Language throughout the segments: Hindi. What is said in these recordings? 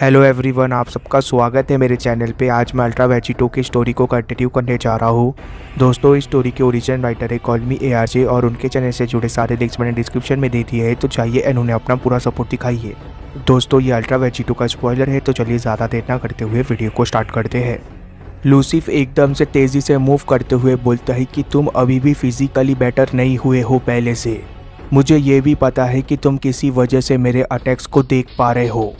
हेलो एवरीवन, आप सबका स्वागत है मेरे चैनल पे। आज मैं अल्ट्रा वेजिटो की स्टोरी को कंटिन्यू करने जा रहा हूँ। दोस्तों, इस स्टोरी के ओरिजिनल राइटर है कॉल मी ARJ और उनके चैनल से जुड़े सारे लिंक्स मैंने डिस्क्रिप्शन में दे दिए हैं, तो चाहिए इन्होंने अपना पूरा सपोर्ट दिखाइए। दोस्तों, ये अल्ट्रा वेजिटो का स्पॉइलर है, तो चलिए ज़्यादा देर ना करते हुए वीडियो को स्टार्ट करते हैं। लूसिफ एकदम से तेज़ी से मूव करते हुए बोलता है कि तुम अभी भी फिजिकली बेटर नहीं हुए हो पहले से। मुझे ये भी पता है कि तुम किसी वजह से मेरे अटैक्स को देख पा रहे हो,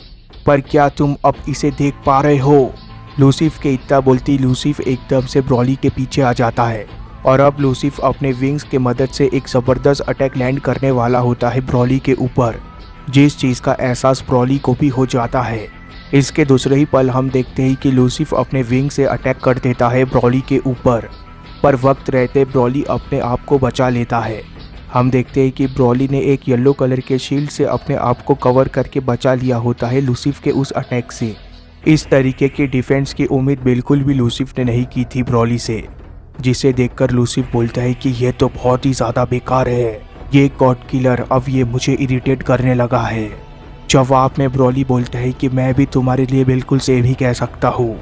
पर क्या तुम अब इसे देख पा रहे हो? लूसिफ के इतना बोलती लूसिफ एकदम से ब्रॉली के पीछे आ जाता है और अब लूसिफ अपने विंग्स के मदद से एक ज़बरदस्त अटैक लैंड करने वाला होता है ब्रॉली के ऊपर, जिस चीज़ का एहसास ब्रॉली को भी हो जाता है। इसके दूसरे ही पल हम देखते हैं कि लूसिफ अपने विंग से अटैक कर देता है ब्रॉली के ऊपर, पर वक्त रहते ब्रॉली अपने आप को बचा लेता है। हम देखते हैं कि ब्रॉली ने एक येलो कलर के शील्ड से अपने आप को कवर करके बचा लिया होता है लूसिफ के उस अटैक से। इस तरीके की डिफेंस की उम्मीद बिल्कुल भी लूसिफ ने नहीं की थी ब्रॉली से, जिसे देखकर लूसिफ बोलता है कि यह तो बहुत ही ज़्यादा बेकार है, ये गॉड किलर अब ये मुझे इरिटेट करने लगा है। जवाब में ब्रॉली बोलता है कि मैं भी तुम्हारे लिए बिल्कुल सेम ही कह सकता हूँ।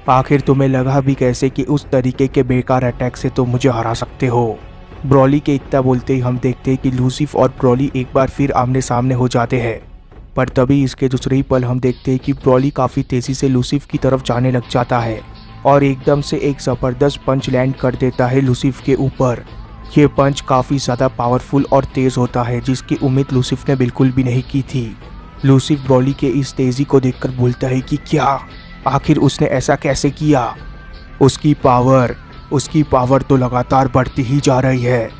आखिर तुम्हें लगा भी कैसे कि उस तरीके के बेकार अटैक से तुम मुझे हरा सकते हो? ब्रॉली के इतना बोलते ही हम देखते हैं कि लूसिफ और ब्रॉली एक बार फिर आमने सामने हो जाते हैं, पर तभी इसके दूसरे ही पल हम देखते हैं कि ब्रॉली काफ़ी तेज़ी से लूसिफ की तरफ जाने लग जाता है और एकदम से एक ज़बरदस्त पंच लैंड कर देता है लूसिफ के ऊपर। ये पंच काफ़ी ज़्यादा पावरफुल और तेज़ होता है, जिसकी उम्मीद लूसिफ ने बिल्कुल भी नहीं की थी। लूसिफ ब्रॉली के इस तेज़ी को देखकर बोलता है कि क्या आखिर उसने ऐसा कैसे किया? उसकी पावर तो लगातार बढ़ती ही जा रही है।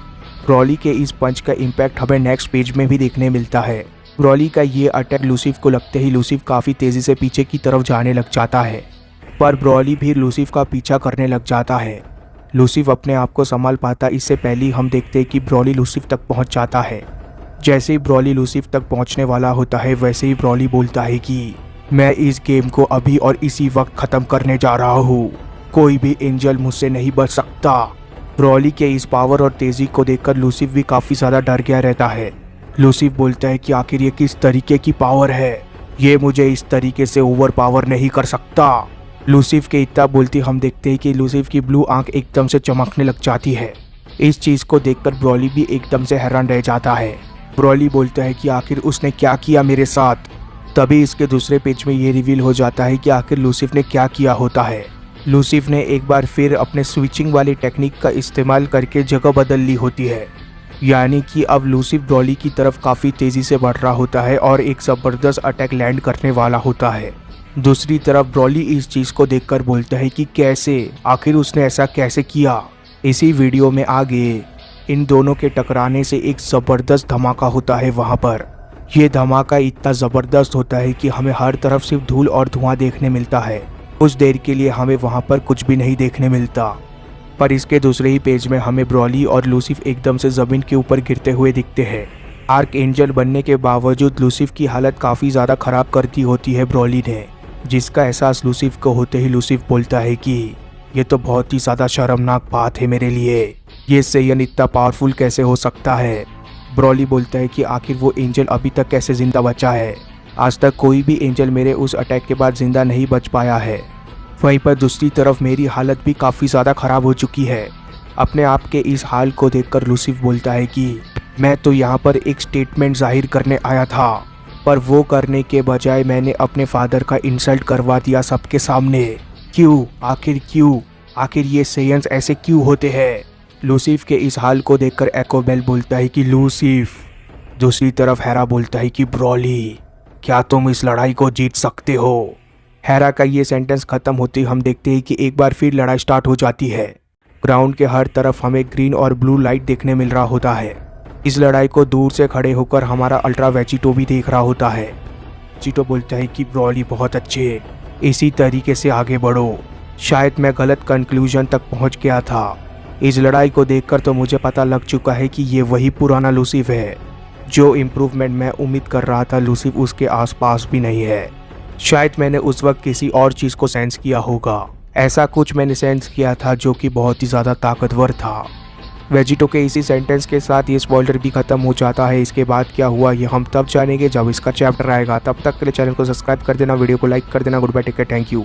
ब्रॉली के इस पंच का इम्पैक्ट हमें नेक्स्ट पेज में भी देखने मिलता है। ब्रॉली का ये अटैक लूसिफ को लगते ही लूसिफ काफ़ी तेज़ी से पीछे की तरफ जाने लग जाता है, पर ब्रॉली भी लूसिफ का पीछा करने लग जाता है। लूसिफ अपने आप को संभाल पाता इससे पहले ही हम देखते हैं कि ब्रॉली लूसिफ तक पहुंच जाता है। जैसे ही ब्रॉली लूसिफ तक पहुंचने वाला होता है, वैसे ही ब्रॉली बोलता है कि मैं इस गेम को अभी और इसी वक्त ख़त्म करने जा रहा हूँ। कोई भी एंजल मुझसे नहीं बच सकता। ब्रॉली के इस पावर और तेज़ी को देखकर लूसिफ भी काफ़ी ज़्यादा डर गया रहता है। लूसिफ बोलता है कि आखिर ये किस तरीके की पावर है? ये मुझे इस तरीके से ओवर पावर नहीं कर सकता। लूसिफ के इतना बोलते हम देखते हैं कि लूसिफ की ब्लू आंख एकदम से चमकने लग जाती है। इस चीज़ को देखकर ब्रॉली भी एकदम से हैरान रह जाता है। ब्रॉली बोलता है कि आखिर उसने क्या किया मेरे साथ? तभी इसके दूसरे पेज में ये रिवील हो जाता है कि आखिर लूसिफ ने क्या किया होता है। लूसिफ ने एक बार फिर अपने स्विचिंग वाली टेक्निक का इस्तेमाल करके जगह बदल ली होती है, यानी कि अब लूसिफ ब्रॉली की तरफ काफ़ी तेज़ी से बढ़ रहा होता है और एक ज़बरदस्त अटैक लैंड करने वाला होता है। दूसरी तरफ ब्रॉली इस चीज़ को देखकर बोलता है कि कैसे, आखिर उसने ऐसा कैसे किया? इसी वीडियो में आगे इन दोनों के टकराने से एक ज़बरदस्त धमाका होता है वहाँ पर। यह धमाका इतना ज़बरदस्त होता है कि हमें हर तरफ सिर्फ धूल और धुआं देखने मिलता है। कुछ देर के लिए हमें वहाँ पर कुछ भी नहीं देखने मिलता, पर इसके दूसरे ही पेज में हमें ब्रॉली और लूसिफ एकदम से ज़मीन के ऊपर गिरते हुए दिखते हैं। आर्क एंजल बनने के बावजूद लूसिफ की हालत काफ़ी ज़्यादा ख़राब कर दी होती है ब्रॉली ने, जिसका एहसास लूसिफ को होते ही लूसिफ बोलता है कि ये तो बहुत ही ज़्यादा शर्मनाक बात है मेरे लिए। ये सेयन इतना पावरफुल कैसे हो सकता है? ब्रॉली बोलता है कि आखिर वो एंजल अभी तक कैसे ज़िंदा बचा है? आज तक कोई भी एंजल मेरे उस अटैक के बाद ज़िंदा नहीं बच पाया है। वहीं पर दूसरी तरफ मेरी हालत भी काफ़ी ज़्यादा ख़राब हो चुकी है। अपने आप के इस हाल को देखकर लूसिफ बोलता है कि मैं तो यहाँ पर एक स्टेटमेंट जाहिर करने आया था, पर वो करने के बजाय मैंने अपने फादर का इंसल्ट करवा दिया सबके सामने। क्यों? आखिर ये सेयंस ऐसे क्यों होते हैं? लूसिफ के इस हाल को देखकर एकोबेल बोलता है कि लूसिफ। दूसरी तरफ हेरा बोलता है कि ब्रॉली, क्या तुम इस लड़ाई को जीत सकते हो? हेरा का ये सेंटेंस खत्म होते ही हम देखते हैं कि एक बार फिर लड़ाई स्टार्ट हो जाती है। ग्राउंड के हर तरफ हमें ग्रीन और ब्लू लाइट देखने मिल रहा होता है। इस लड़ाई को दूर से खड़े होकर हमारा अल्ट्रा वेजिटो भी देख रहा होता है। वेजिटो बोलता है कि ब्रॉली बहुत अच्छे, इसी तरीके से आगे बढ़ो। शायद मैं गलत कंक्लूजन तक पहुंच गया था। इस लड़ाई को देखकर तो मुझे पता लग चुका है कि ये वही पुराना लूसिफ है। जो इम्प्रूवमेंट मैं उम्मीद कर रहा था लूसिफ उसके आसपास भी नहीं है। शायद मैंने उस वक्त किसी और चीज़ को सेंस किया होगा। ऐसा कुछ मैंने सेंस किया था जो कि बहुत ही ज़्यादा ताकतवर था। वेजिटो के इसी सेंटेंस के साथ ये स्पॉइलर भी खत्म हो जाता है। इसके बाद क्या हुआ ये हम तब जानेंगे जब इसका चैप्टर आएगा। तब तक के लिए चैनल को सब्सक्राइब कर देना, वीडियो को लाइक कर देना। Goodbye, take care, thank you.